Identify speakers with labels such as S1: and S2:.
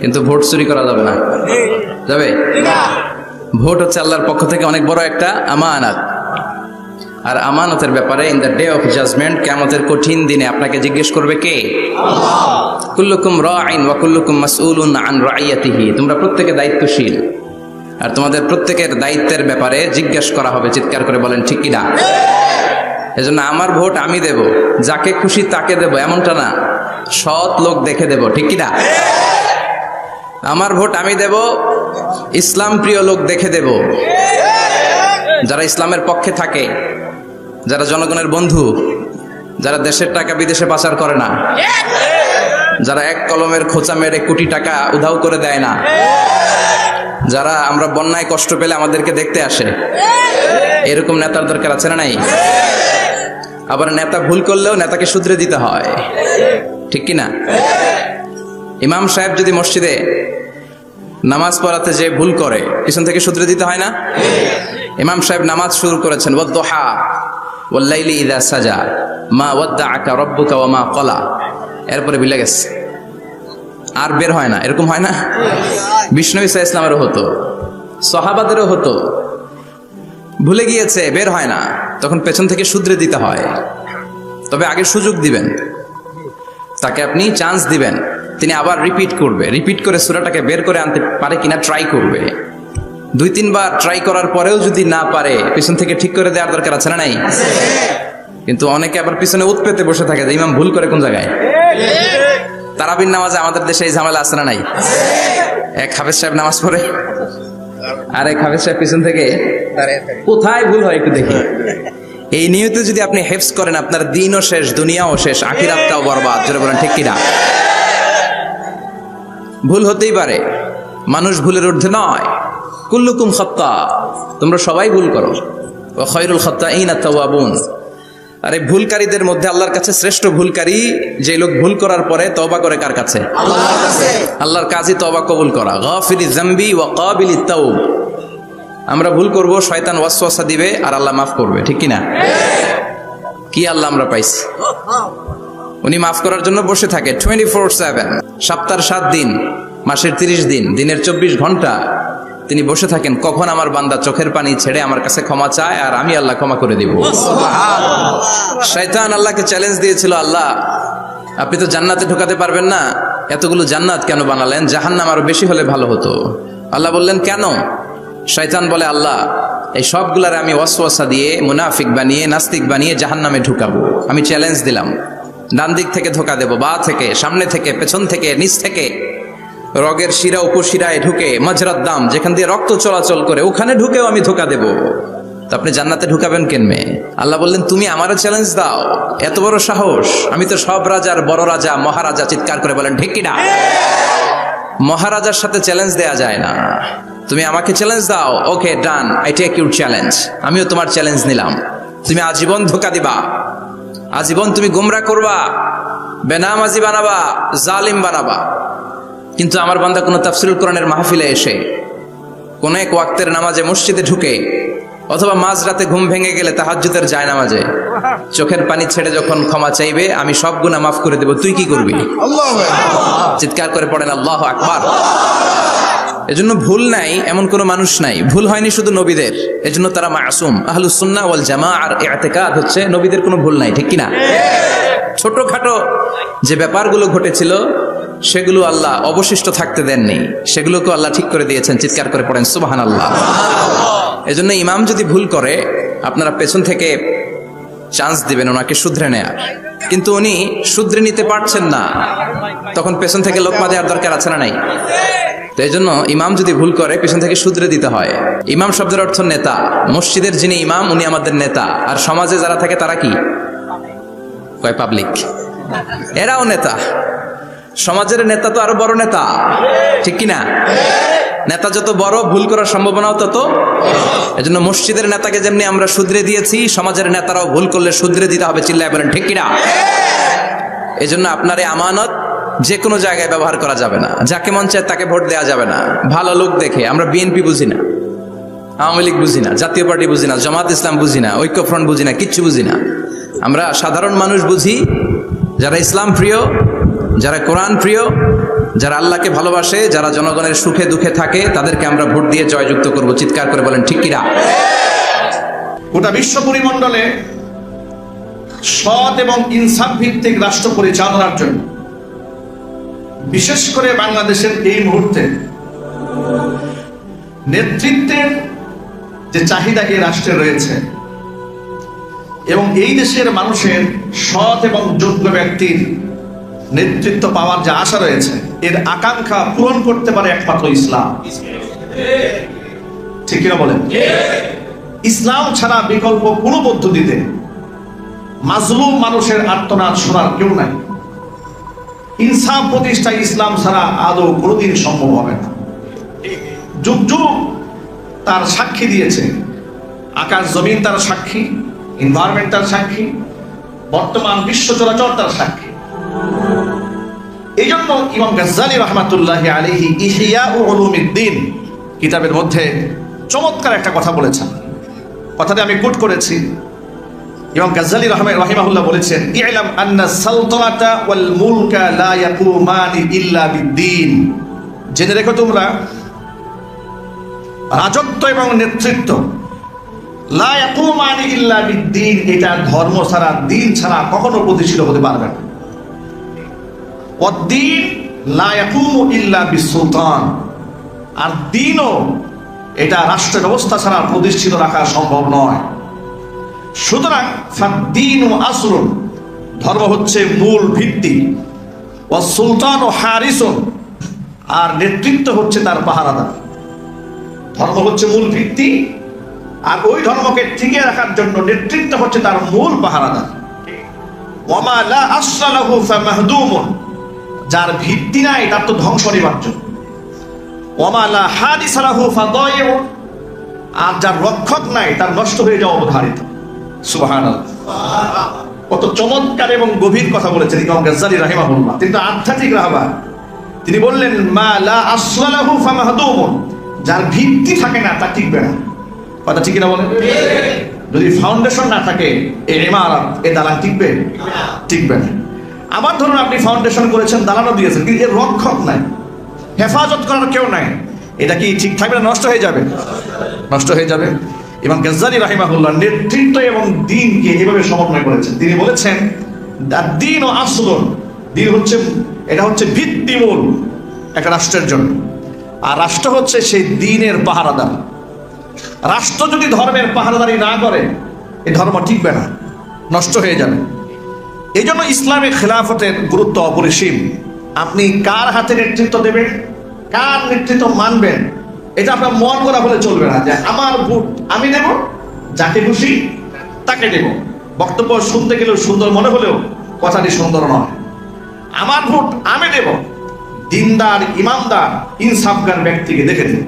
S1: কিন্তু ভোট চুরি করা যাবে না, যাবে? ভোট হচ্ছে আল্লাহর পক্ষ থেকে অনেক বড় একটা আমানত। আর আমানতের ব্যাপারে in the day of judgment, কিয়ামতের কঠিন দিনে আপনাকে জিজ্ঞেস করবে কে? কুল্লুকুম রাঈন ওয়া কুল্লুকুম মাসউলুন আন রাইয়াতিহি। তোমরা প্রত্যেকে দায়িত্বশীল, আর তোমাদের প্রত্যেকের দায়িত্বের ব্যাপারে জিজ্ঞেস করা হবে। চিৎকার করে বলেন ঠিক কি না? এজন্য আমার ভোট আমি দেব, যাকে খুশি তাকে দেব এমনটা না, সৎ লোক দেখে দেব, ঠিক কি না? আমার ভোট আমি দেব, ইসলাম প্রিয় লোক দেখে দেব, যারা ইসলামের পক্ষে থাকে, যারা জনগণের বন্ধু, যারা দেশের টাকা বিদেশে পাচার করে না, যারা এক কলমের খোঁচা মেরে কোটি টাকা উধাও করে দেয় না, যারা আমরা বন্যায় কষ্ট পেলে আমাদেরকে দেখতে আসে, এরকম নেতার দরকার আছে না নাই? আবার নেতা ভুল করলেও নেতাকে শুধরে দিতে হয়, ঠিক কি না? ইমাম সাহেব যদি মসজিদে নামাজ পড়াতে যে ভুল করে, পিছন থেকে শুধরে দিতে হয় না? ইমাম সাহেব নামাজ শুরু করেছেন, ওয়াদ-দুহা ওয়াল-লাইলি ইযা সাজা মা ওয়াদ্দাআকা রাব্বুকা ওয়া মা ক্বালা, এরপরে ভুলে গেছে, আর বের হয় না। এরকম হয় না? বিষ্ণু ঈসা ইসলামেরও হতো, সাহাবাদেরও হতো, ভুলে গিয়েছে, বের হয় না, তখন পেছন থেকে শুধরে দিতে হয়। তবে আগে সুযোগ দিবেন, তাকে আপনি চান্স দিবেন, তিনি আবার রিপিট করবে, রিপিট করে সূরাটাকে বের করে আনতে পারে কিনা ট্রাই করবে। 2-3 বার ট্রাই করার পরেও যদি না পারে, পিছন থেকে ঠিক করে দেওয়ার দরকার আছে না নাই? কিন্তু অনেকে আবার পিছনে উৎ পেতে বসে থাকে যে ইমাম ভুল করে কোন জায়গায়। তারাবির নামাজে আমাদের দেশে এই ঝামেলা আছে না নাই? এক হাফেজ সাহেব নামাজ পড়ে, আর এক হাফেজ সাহেব পিছন থেকে কোথায় ভুল হয় একটু দেখি। এই নিয়তে যদি আপনি হেফজ করেন, আপনার দিনও শেষ, দুনিয়াও শেষ, আখিরাতটাও বরবাদ। জোরে বলেন ঠিক কিনা? ভুল হতেই পারে, মানুষ ভুলের ঊর্ধ্বে নয়। কুল্লুকুম খাত্তা, তোমরা সবাই ভুল করো। ওয়া খায়রুল খাত্তাইনা আত-তাওয়াবুন, আরে ভুলকারীদের মধ্যে আল্লাহর কাছে শ্রেষ্ঠ ভুলকারী যে লোক ভুল করার পরে তওবা করে। কার কাছে? আল্লাহর কাছে। আল্লাহর কাজই তওবা কবুল করা। গাফিরিয যামবি ওয়া কাবিলিত তাওব। আমরা ভুল করব, শয়তান ওয়াসওয়াসা দিবে, আর আল্লাহ মাফ করবে, ঠিক কি না? কি আল্লাহ আমরা পাইছি, উনি মাফ করার জন্য বসে থাকে 24/7, সপ্তাহের 7 দিন, মাসের 30 দিন, দিনের 24 ঘন্টা তিনি বসে থাকেন। কখন আমার বান্দা চোখের পানি ছেড়ে আমার কাছে ক্ষমা চায়, আর আমি আল্লাহ ক্ষমা করে দিব। শয়তান আল্লাহকে চ্যালেঞ্জ দিয়েছিল, আল্লাহ আপনি তো জান্নাতে ঢোকাতে পারবেন না, এতগুলো জান্নাত কেন বানালেন? জাহান্নাম আরো বেশি হলে ভালো হতো। আল্লাহ বললেন কেন? শয়তান বলে, আল্লাহ এই সবগুলার আমি ওয়াসওয়াসা দিয়ে, মুনাফিক বানিয়ে, নাস্তিক বানিয়ে জাহান্নামে ঢুকাবো। আমি চ্যালেঞ্জ দিলাম, ডান দিক থেকে ধোকা দেব, বা থেকে, সামনে থেকে, পেছন থেকে, নিচ থেকে, রগের শিরা উপশিরায় ঢুকে, মাজরাত দাম যেখান দিয়ে রক্ত চলাচল করে, ওখানে ঢুকেও আমি ধোকা দেব। তো আপনি জান্নাতে ঢুকাবেন কেনমে? আল্লাহ বললেন তুমি আমারও চ্যালেঞ্জ দাও, এত বড় সাহস? আমি তো সব রাজার বড় রাজা, মহারাজা। চিৎকার করে বলেন ঠিক কিনা? মহারাজার সাথে চ্যালেঞ্জ দেয়া যায় না। তুমি আমাকে চ্যালেঞ্জ দাও, ওকে ডান, আই টেক ইউর চ্যালেঞ্জ। আমিও তোমার চ্যালেঞ্জ নিলাম। তুমি আজীবন ধোকা দিবা, আজীবন তুমি গুমরা করবা, বেনামাজি বানাবা, জালিম বানাবা, কিন্তু আমার বান্দা কোনো তাফসীরুল কোরআনের মাহফিলে এসে, কোন এক ওয়াক্তের নামাজে মসজিদে ঢুকে, অথবা মাঝরাতে ঘুম ভেঙে গেলে তাহাজ্জুদের জায়নামাজে চোখের পানি ছেড়ে যখন ক্ষমা চাইবে, আমি সব গুনাহ মাফ করে দেব। তুই কি করবি? চিৎকার করে পড়েন আল্লাহু আকবার। এজন্য ভুল নাই এমন কোনো মানুষ নাই। ভুল হয়নি শুধু নবীদের, এজন্য তারা মাসুম। আহলুস সুন্নাহ ওয়াল জামাআর ইতিকাদ হচ্ছে নবীদের কোনো ভুল নাই, ঠিক কিনা? ছোটখাটো যে ব্যাপারগুলো ঘটেছিল সেগুলো আল্লাহ অবশিষ্ট থাকতে দেননি, সেগুলোকে আল্লাহ ঠিক করে দিয়েছেন। চিৎকার করে পড়েন সুবহানাল্লাহ। এজন্য ইমাম যদি ভুল করে, আপনারা পেছন থেকে চান্স দিবেন ওনাকে শুধরে নেয়ার, কিন্তু উনি শুধরে নিতে পারছেন না, তখন পেছন থেকে লোকমা দেওয়ার দরকার আছে না নাই? তো এই জন্য ইমাম যদি ভুল করে, পেছন থেকে শুধরে দিতে হয়। ইমাম শব্দের অর্থ নেতা। মসজিদের যিনি ইমাম উনি আমাদের নেতা, আর সমাজে যারা থাকে তারা কি কয়? পাবলিক। এরাও নেতা। সমাজের নেতা তো আরো বড় নেতা, ঠিক কিনা? নেতা যত বড়, ভুল করার সম্ভাবনাও তত। এজন্য মসজিদের নেতাকে যেমনি আমরা শুধরে দিয়েছি, সমাজের নেতারাও ভুল করলে শুধরে দিতে হবে। চিল্লায় বলেন ঠিক কিনা? এজন্য আপনার এই আমানত যে কোনো জায়গায় ব্যবহার করা যাবে না। যাকে মন চায় তাকে ভোট দেওয়া যাবে না। ভালো লোক দেখে। আমরা বিএনপি বুঝি না, আওয়ামী লীগ বুঝি না, জাতীয় পার্টি বুঝি না, জামাত ইসলাম বুঝি না, ঐক্যফ্রন্ট বুঝি না, কিচ্ছু বুঝি না। আমরা সাধারণ মানুষ বুঝি, যারা ইসলাম প্রিয়, যারা কোরআন প্রিয়, যারা আল্লাহকে ভালোবাসে, যারা জনগণের সুখে দুঃখে থাকে, তাদেরকে আমরা ভোট দিয়ে জয়যুক্ত করব। চিৎকার করে বলেন ঠিক কিনা?
S2: গোটা বিশ্ব পরিমণ্ডলে সৎ এবং ইনসাফ ভিত্তিক রাষ্ট্র পরিচালনার জন্য, বিশেষ করে বাংলাদেশের এই মুহূর্তে নেতৃত্বের যে চাহিদা এই রাষ্ট্রে রয়েছে এবং এই দেশের মানুষের সৎ এবং যোগ্য ব্যক্তির নেতৃত্ব পাওয়ার যে আশা রয়েছে, এর আকাঙ্ক্ষা পূরণ করতে পারে একমাত্র ইসলাম। ঠিক কিনা বলেন? ইসলাম ছাড়া বিকল্প কোনো পদ্ধতিতে মাজলুম মানুষের আর্তনাদ শোনার কেউ নাই। ইনসাফ প্রতিষ্ঠা ইসলাম ছাড়া আদৌ কোনোদিন সম্ভব হবে না। যুগ যুগ তার সাক্ষী দিয়েছে, আকাশ জমিন তার সাক্ষী, এনভায়রনমেন্ট তার সাক্ষী, বর্তমান বিশ্ব চরাচর তার সাক্ষী। এই জন্য ইমাম গাজ্জালী রাহমাতুল্লাহি আলাইহি ইহইয়া উলুমিদ্দিন কিতাবের মধ্যে চমৎকার একটা কথা বলেছেন। কথাটি আমি কোট করেছি। ইমাম গাজ্জালী রাহিমাহুল্লাহ বলেছেন, ইলাম আন্না সালতানাতা ওয়াল মুলকা লা ইয়াকুমানি ইল্লা বিদ্দীন। জেনে রেখো তোমরা, রাজত্ব এবং নেতৃত্ব লা ইয়াকুমানি ইল্লা বিদ্দীন, এটা ধর্ম ছাড়া, দিন ছাড়া কখনো প্রতিষ্ঠিত হতে পারবে না। ওয়াদ্দীন লা ইয়াকুমু ইল্লা বিসুলতান, আর দিনও এটা রাষ্ট্র ব্যবস্থা ছাড়া প্রতিষ্ঠিত রাখা সম্ভব নয়। সুতরাং ফাদ্দীনু আসলুন, ধর্ম হচ্ছে মূল ভিত্তি, ওয়াস সুলতানু হারিসুন, আর নেতৃত্ব হচ্ছে তার পাহারাদার। ধর্ম হচ্ছে মূল ভিত্তি, আর ওই ধর্মকে টিকিয়ে রাখার জন্য নেতৃত্ব হচ্ছে তার মূল পাহারাদার। ওয়ামা লা আসলা লাহু ফামাহদুমুন, যার ভিত্তি নাই তার তো ধ্বংস অনিবার্য। ওয়ামা লা হাদিসা লাহু ফাদায়ু, আর যার রক্ষক নাই তার নষ্ট হয়ে যাওয়া অবধারিত। সুবহানাল্লাহ, কত চমৎকার এবং গভীর কথা বলেছেন ইমাম গাজ্জালী রাহিমাহুল্লাহ। কিন্তু আধ্যাত্মিক রাহবার, তিনি বললেন মা লা আসলা লাহু ফামাহদুমুন, যার ভিত্তি থাকে না তা টিকবে না। কথা ঠিক না বলেন? যদি ফাউন্ডেশন না থাকে এই ইমারত, এই দালান টিকবে? টিকবে না। আবার ধরুন আপনি ফাউন্ডেশন করেছেন, দালানও দিয়েছেন, কিন্তু এর রক্ষক নাই, হেফাজত করার কেউ নাই, এটা কি ঠিক থাকবে না নষ্ট হয়ে যাবে? নষ্ট হয়ে যাবে। ইমাম গাজ্জালী রাহিমাহুল্লাহ নেতৃত্ব এবং দ্বীনকে এভাবে সমন্বয় করেছেন। তিনি বলেছেন দ্বীন ও আসলুন, দ্বীন হচ্ছে, এটা হচ্ছে ভিত্তিমূল একটা রাষ্ট্রের জন্য, আর রাষ্ট্র হচ্ছে সেই দ্বীনের পাহারাদার। রাষ্ট্র যদি ধর্মের পাহারাদারি না করে, এই ধর্ম টিকবে না, নষ্ট হয়ে যাবে। এই জন্য ইসলামী খেলাফতের গুরুত্ব অপরিসীম। আপনি কার হাতে নেতৃত্ব দেবেন, কার নেতৃত্ব মানবেন, এটা আপনার মন করা হলে চলবে না যে আমার ভোট আমি দেব, যাকে খুশি তাকে দেব। বক্তব্য শুনতে গেলেও সুন্দর মনে হলেও কথাটি সুন্দর নয়। আমার ভোট আমি দেব, দিনদার, ইমানদার, ইনসাফগার ব্যক্তিকে দেখে দেব।